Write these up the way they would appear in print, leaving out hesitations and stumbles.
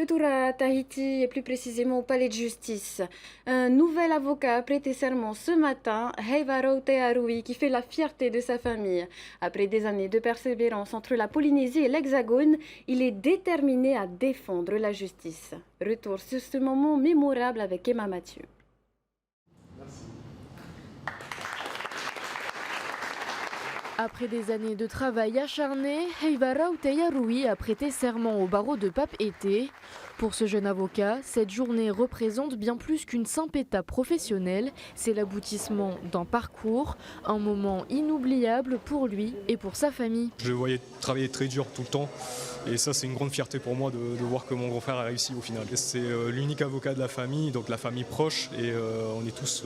Retour à Tahiti et plus précisément au palais de justice. Un nouvel avocat a prêté serment ce matin, Heivaro Teharui, qui fait la fierté de sa famille. Après des années de persévérance entre la Polynésie et l'Hexagone, il est déterminé à défendre la justice. Retour sur ce moment mémorable avec Emma Mathieu. Après des années de travail acharné, Heivaro Teharui a prêté serment au barreau de Papeete. Pour ce jeune avocat, cette journée représente bien plus qu'une simple étape professionnelle. C'est l'aboutissement d'un parcours, un moment inoubliable pour lui et pour sa famille. Je le voyais travailler très dur tout le temps et ça c'est une grande fierté pour moi de voir que mon grand frère a réussi au final. C'est l'unique avocat de la famille, donc la famille proche et on est tous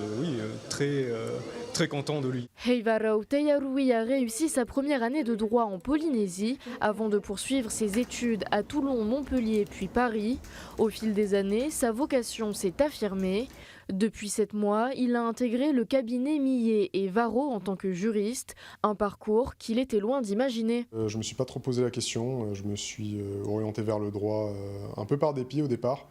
très contents de lui. Heivaro Teharui a réussi sa première année de droit en Polynésie avant de poursuivre ses études à Toulon, Montpellier puis Paris. Au fil des années, sa vocation s'est affirmée. Depuis 7 mois, il a intégré le cabinet Millet et Varro en tant que juriste, un parcours qu'il était loin d'imaginer. Je ne me suis pas trop posé la question, je me suis orienté vers le droit un peu par dépit au départ.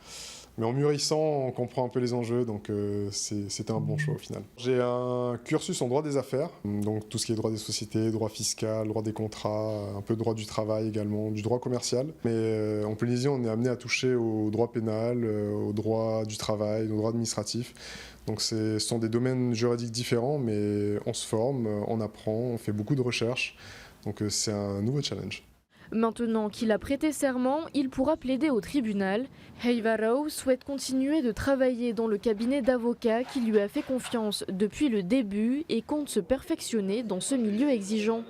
Mais en mûrissant, on comprend un peu les enjeux, donc c'était un bon choix au final. J'ai un cursus en droit des affaires, donc tout ce qui est droit des sociétés, droit fiscal, droit des contrats, un peu de droit du travail également, du droit commercial. Mais en Polynésie, on est amené à toucher au droit pénal, au droit du travail, au droit administratif. Donc ce sont des domaines juridiques différents, mais on se forme, on apprend, on fait beaucoup de recherches. Donc c'est un nouveau challenge. Maintenant qu'il a prêté serment, il pourra plaider au tribunal. Heivaro souhaite continuer de travailler dans le cabinet d'avocats qui lui a fait confiance depuis le début et compte se perfectionner dans ce milieu exigeant.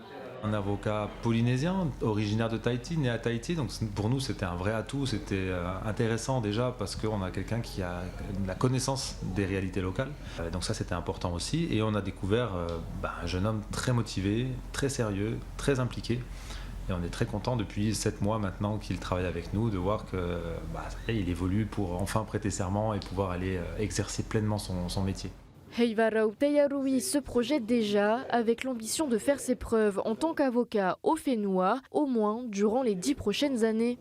Un avocat polynésien, originaire de Tahiti, né à Tahiti, donc pour nous c'était un vrai atout, c'était intéressant déjà parce qu'on a quelqu'un qui a la connaissance des réalités locales, donc ça c'était important aussi, et on a découvert un jeune homme très motivé, très sérieux, très impliqué. Et on est très content depuis 7 mois maintenant qu'il travaille avec nous de voir que il évolue pour enfin prêter serment et pouvoir aller exercer pleinement son métier. Heivaro Teharui se projette déjà avec l'ambition de faire ses preuves en tant qu'avocat au Fénois, au moins durant les 10 prochaines années.